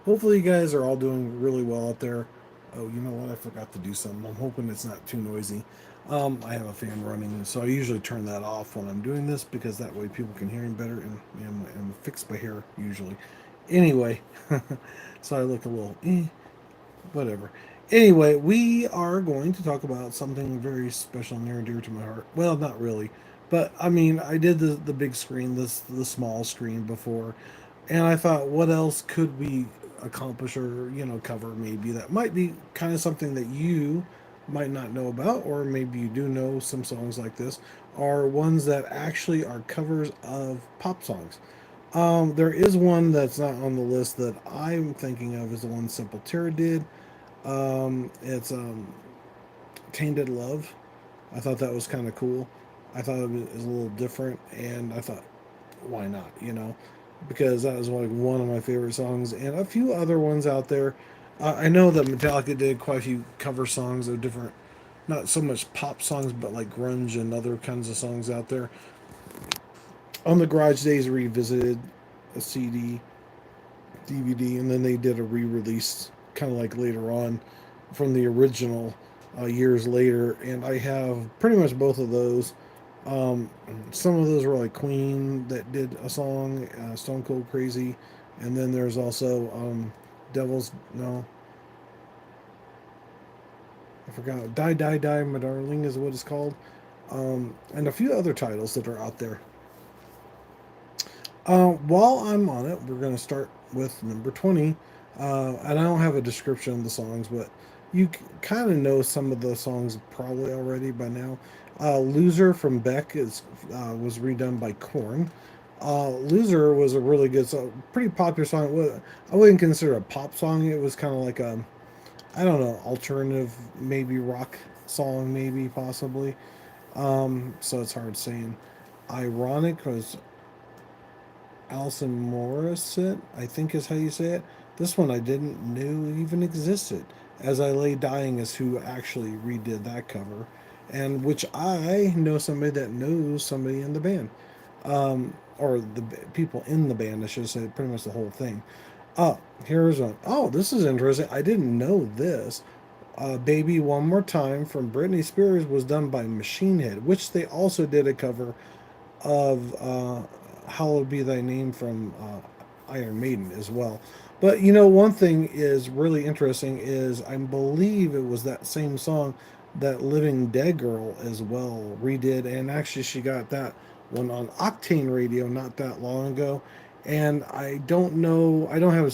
Hopefully, you guys are all doing really well out there. Oh, you know what? I forgot to do something. I'm hoping it's not too noisy. I have a fan running, so I usually turn that off when I'm doing this because that way people can hear me better and fix my hair usually. Anyway, so I look a little whatever. Anyway, we are going to talk about something very special, near and dear to my heart. Well, not really, but I mean, I did the big screen, the small screen before, and I thought, what else could we accomplish or cover maybe that might be kind of something that you might not know about, or maybe you do know some songs like this, are ones that actually are covers of pop songs. There is one that's not on the list that I'm thinking of is the one Simple Terra did. It's Tainted Love. I thought that was kind of cool. I thought it was a little different, and I thought, why not? Because that was like one of my favorite songs, and a few other ones out there. I know that Metallica did quite a few cover songs of different, not so much pop songs, but like grunge and other kinds of songs out there. On the Garage Days Revisited, a CD, DVD, and then they did a re-release kind of like later on from the original years later. And I have pretty much both of those. Um, some of those were like Queen that did a song, Stone Cold Crazy, and then there's also Devil's no, I forgot. Die Die Die, My Darling is what it's called, and a few other titles that are out there. While I'm on it, we're going to start with number 20. And I don't have a description of the songs, but you kind of know some of the songs probably already by now. Loser from Beck was redone by Korn. Loser was a really good song, pretty popular song. I wouldn't consider it a pop song. It was kind of like a, I don't know, alternative, maybe rock song, maybe possibly. So it's hard saying. Ironic was Alison Morissette, I think is how you say it. This one I didn't know even existed. As I Lay Dying is who actually redid that cover, and which I know somebody that knows somebody in the band, or the people in the band. I should say pretty much the whole thing. Oh, here's one. Oh, this is interesting. I didn't know this. Baby One More Time from Britney Spears was done by Machine Head, which they also did a cover of Hallowed Be Thy Name from Iron Maiden as well. But one thing is really interesting is I believe it was that same song that Living Dead Girl as well redid, and actually she got that one on Octane Radio not that long ago. And I don't know, I don't have a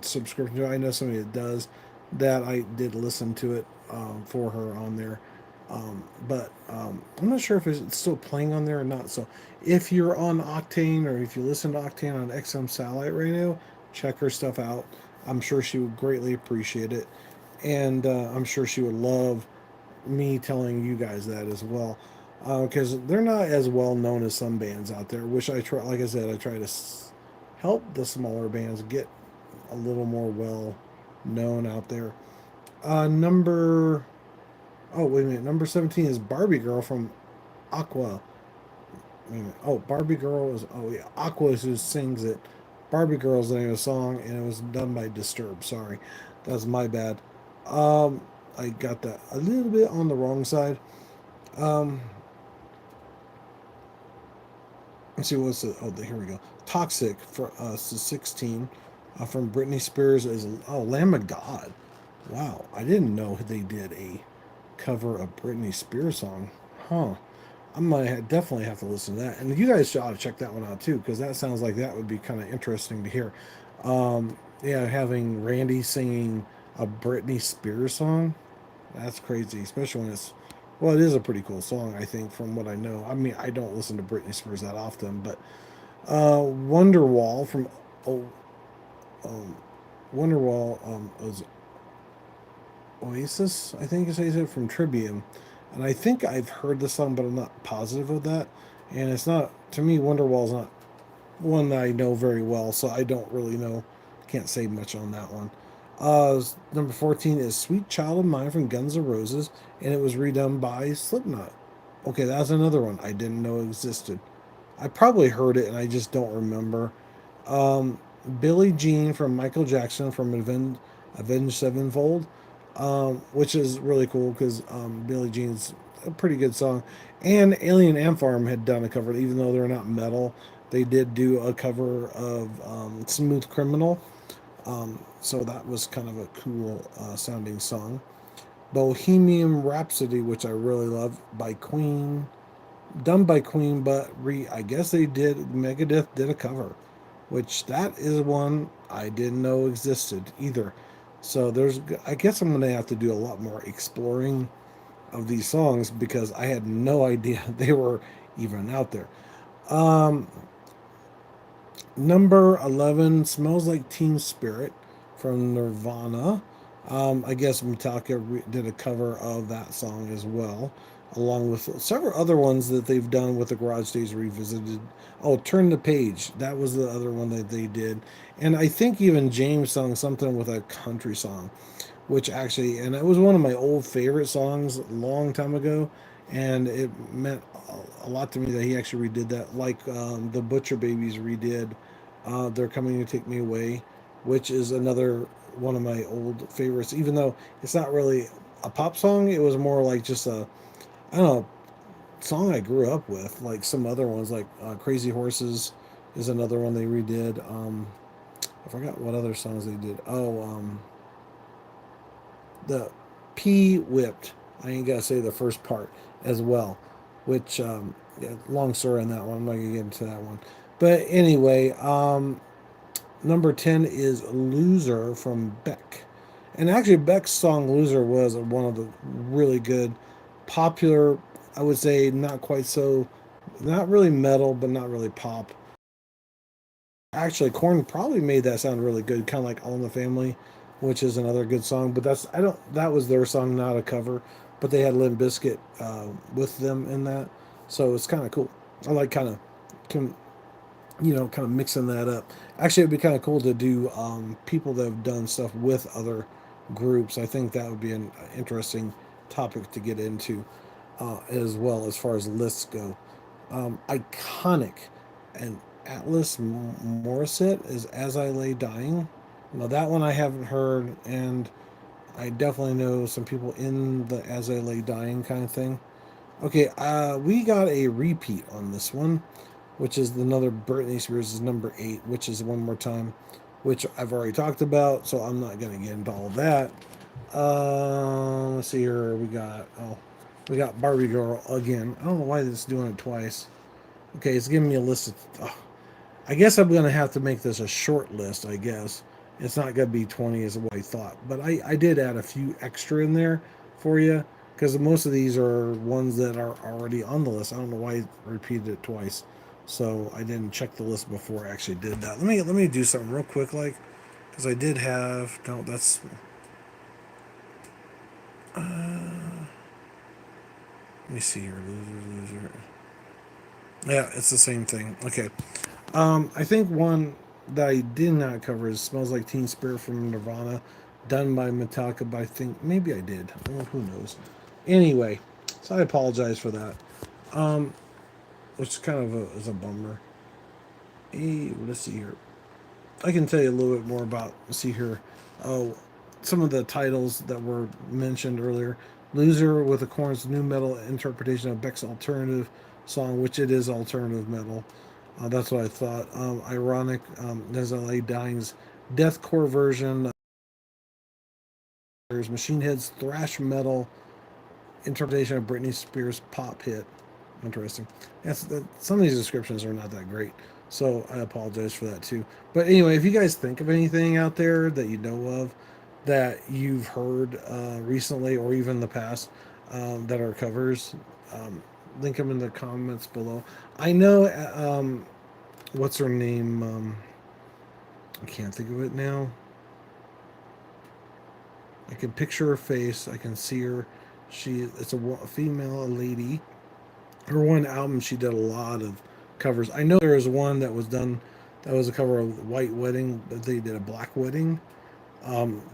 subscription to it. I know somebody that does, that I did listen to it for her on there. But I'm not sure if it's still playing on there or not. So if you're on Octane or if you listen to Octane on XM Satellite Radio, check her stuff out. I'm sure she would greatly appreciate it. And I'm sure she would love me telling you guys that as well. Because they're not as well known as some bands out there, which I try, like I said, I try to help the smaller bands get a little more well known out there. Number Oh, wait a minute. Number 17 is Barbie Girl from Aqua. Wait a minute. Oh, Barbie Girl is. Oh, yeah. Aqua is who sings it. Barbie Girl is the name of the song, and it was done by Disturbed. Sorry. That's my bad. Um, I got that a little bit on the wrong side. Um, let's see what's it. Oh, here we go. Toxic for 16 from Britney Spears is. Oh, Lamb of God. Wow. I didn't know they did a cover of Britney Spears song. Huh. I might definitely have to listen to that. And you guys ought to check that one out too, because that sounds like that would be kind of interesting to hear. Yeah, having Randy singing a Britney Spears song, that's crazy, especially when it's, well, it is a pretty cool song, I think, from what I know. I mean, I don't listen to Britney Spears that often, but Wonderwall from, oh, um, Wonderwall was Oasis, I think is how you say it, from Trivium. And I think I've heard the song, but I'm not positive of that. And it's not, to me, Wonderwall's not one that I know very well, so I don't really know. Can't say much on that one. Number 14 is Sweet Child of Mine from Guns N' Roses, and it was redone by Slipknot. Okay, that's another one I didn't know existed. I probably heard it and I just don't remember. Billie Jean from Michael Jackson from Avenged Sevenfold, which is really cool because Billie Jean's a pretty good song. And Alien Ant Farm had done a cover, even though they're not metal. They did do a cover of Smooth Criminal. So that was kind of a cool sounding song. Bohemian Rhapsody, which I really love, by Queen, done by Queen, but I guess they did Megadeth did a cover, which that is one I didn't know existed either. So I guess I'm gonna have to do a lot more exploring of these songs because I had no idea they were even out there. Um, Number 11, Smells Like Teen Spirit from Nirvana. I guess Metallica did a cover of that song as well, along with several other ones that they've done with the Garage Days Revisited. Oh, Turn the Page. That was the other one that they did. And I think even James sung something with a country song, which actually, and it was one of my old favorite songs a long time ago. And it meant a lot to me that he actually redid that, like the Butcher Babies redid They're Coming to Take Me Away, which is another one of my old favorites. Even though it's not really a pop song, it was more like just a, I don't know, song I grew up with. Like some other ones, like Crazy Horses is another one they redid. I forgot what other songs they did. The P Whipped. I ain't got to say the first part as well, which, yeah, long story on that one. I'm not going to get into that one. But anyway, number 10 is Loser from Beck. And actually, Beck's song Loser was one of the really good, popular, I would say, not quite so, not really metal, but not really pop. Actually, Korn probably made that sound really good, kind of like All in the Family, which is another good song. But I don't, that was their song, not a cover. But they had Limp Bizkit with them in that. So it's kind of cool. I like kind of mixing that up. Actually, it'd be kind of cool to do people that have done stuff with other groups. I think that would be an interesting topic to get into as well as far as lists go. Iconic and Atlas Morissette is As I Lay Dying. Now, that one I haven't heard, and I definitely know some people in the As I Lay Dying kind of thing. Okay, we got a repeat on this one, which is another Britney Spears is number 8, which is One More Time, which I've already talked about, so I'm not going to get into all of that. Let's see here. We got Barbie Girl again. I don't know why this is doing it twice. Okay, it's giving me a list of. I guess I'm gonna have to make this a short list. I guess it's not gonna be 20 as what I thought, but I did add a few extra in there for you because most of these are ones that are already on the list. I don't know why I repeated it twice, so I didn't check the list before I actually did that. Let me do something real quick, like because I did have no. That's let me see here. Loser. Yeah, it's the same thing. Okay. I think one that I did not cover is "Smells Like Teen Spirit" from Nirvana, done by Metallica. But I think maybe I did. Well, who knows? Anyway, so I apologize for that. Um, which kind of is a bummer. Hey, let's see here. I can tell you a little bit more about. Let's see here. Oh, some of the titles that were mentioned earlier. "Loser" with the Corn's new metal interpretation of Beck's alternative song, which it is alternative metal. That's what I thought. Ironic. There's LA Dying's deathcore version. There's Machine Head's thrash metal interpretation of Britney Spears' pop hit. Interesting. Some of these descriptions are not that great, so I apologize for that too. But anyway, if you guys think of anything out there that you know of that you've heard recently or even in the past that are covers, link them in the comments below. I know what's her name? I can't think of it now. I can picture her face. I can see her. It's a female, a lady. Her one album, she did a lot of covers. I know there was one that was done that was a cover of White Wedding, but they did a Black Wedding,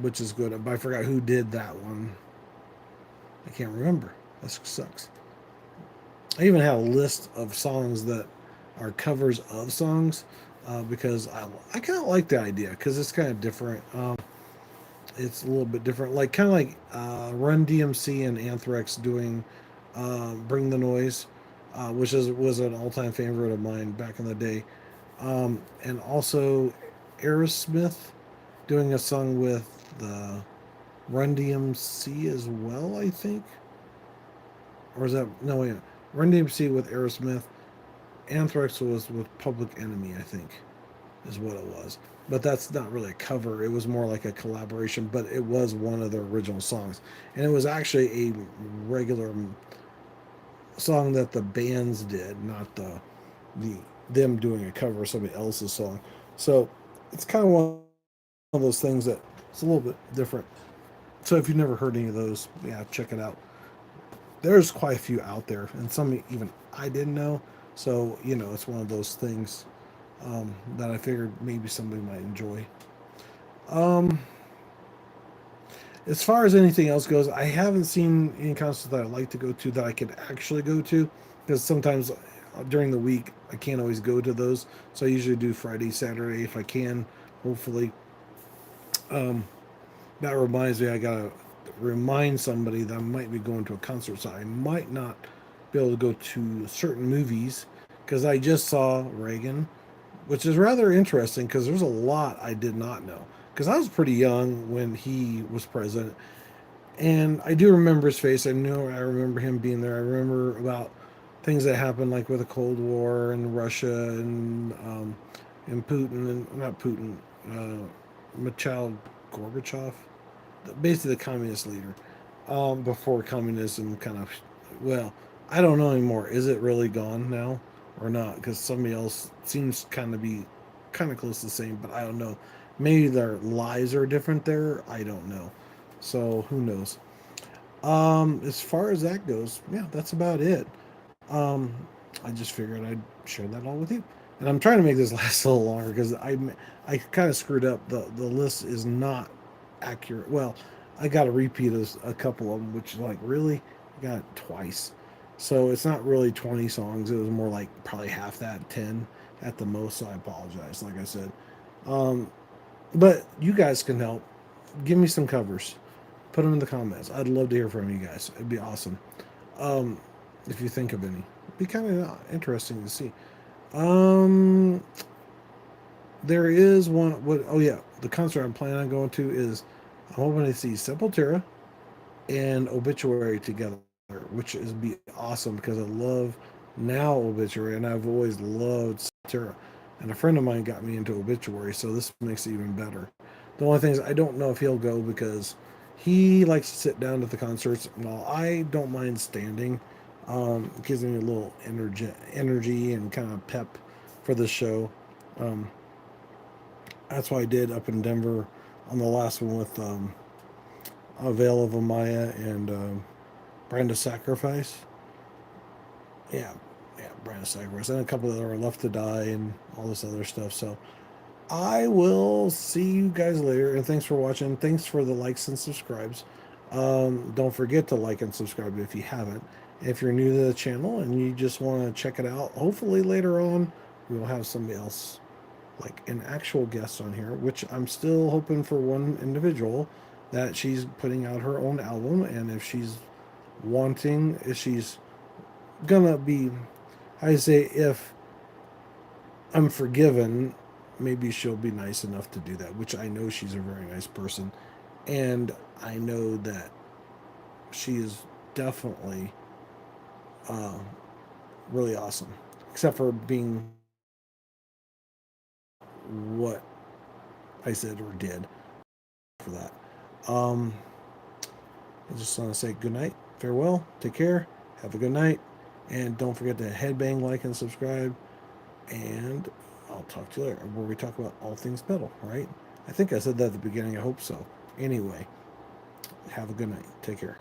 which is good. But I forgot who did that one. I can't remember. That sucks. I even have a list of songs that are covers of songs. because I kind of like the idea because it's kind of different. It's a little bit different, like kind of like Run DMC and Anthrax doing "Bring the Noise," which was an all time favorite of mine back in the day, and also Aerosmith doing a song with the Run DMC as well, I think, or is that no? Wait, Run DMC with Aerosmith. Anthrax was with Public Enemy, I think, is what it was. But that's not really a cover. It was more like a collaboration, but it was one of the original songs. And it was actually a regular song that the bands did, not the them doing a cover of somebody else's song. So it's kind of one of those things that it's a little bit different. So if you've never heard any of those, yeah, check it out. There's quite a few out there, and some even I didn't know. So it's one of those things that I figured maybe somebody might enjoy. Um, as far as anything else goes, I haven't seen any concerts that I like to go to that I could actually go to because sometimes during the week I can't always go to those. So I usually do Friday, Saturday if I can. Hopefully, um, that reminds me I gotta remind somebody that I might be going to a concert, so I might not be able to go to certain movies because I just saw Reagan, which is rather interesting because there's a lot I did not know. Because I was pretty young when he was president, and I do remember his face. I remember him being there. I remember about things that happened, like with the Cold War and Russia and Putin and not Putin, Mikhail Gorbachev, basically the communist leader. Before communism kind of, well, I don't know anymore. Is it really gone now or not? Because somebody else seems kind of be kind of close to the same, but I don't know. Maybe their lies are different there. I don't know. So who knows? As far as that goes, yeah, that's about it. Um, I just figured I'd share that all with you, and I'm trying to make this last a little longer because I kind of screwed up. The list is not accurate. Well, I got to repeat a couple of them, which is like really I got it twice. So it's not really 20 songs. It was more like probably half that, 10 at the most. So I apologize. Like I said, um, but you guys can help. Give me some covers. Put them in the comments. I'd love to hear from you guys. It'd be awesome. Um, if you think of any, it'd be kind of interesting to see. Um, there is one. What? Oh yeah, the concert I'm planning on going to is I'm hoping to see Sepultura and Obituary together, which is be awesome because I love now Obituary and I've always loved Sepultura. And a friend of mine got me into Obituary, so this makes it even better. The only thing is I don't know if he'll go because he likes to sit down at the concerts, while I don't mind standing. It gives me a little energy and kind of pep for the show. Um, that's what I did up in Denver on the last one with Veil of Amaya and Brand of Sacrifice. Yeah, yeah, Brand of Sacrifice, and a couple that are left to die and all this other stuff. So I will see you guys later, and thanks for watching. Thanks for the likes and subscribes. Don't forget to like and subscribe if you haven't. If you're new to the channel and you just want to check it out, hopefully later on we'll have somebody else, like an actual guest on here, which I'm still hoping for one individual that she's putting out her own album, and if she's gonna be, I say, if I'm forgiven, maybe she'll be nice enough to do that, which I know she's a very nice person. And I know that she is definitely uh, really awesome, except for being what I said or did for that. Um, I just want to say good night, farewell, take care, have a good night, and don't forget to headbang, like, and subscribe. And I'll talk to you later, where we talk about all things metal, right? I think I said that at the beginning. I hope so. Anyway, have a good night. Take care.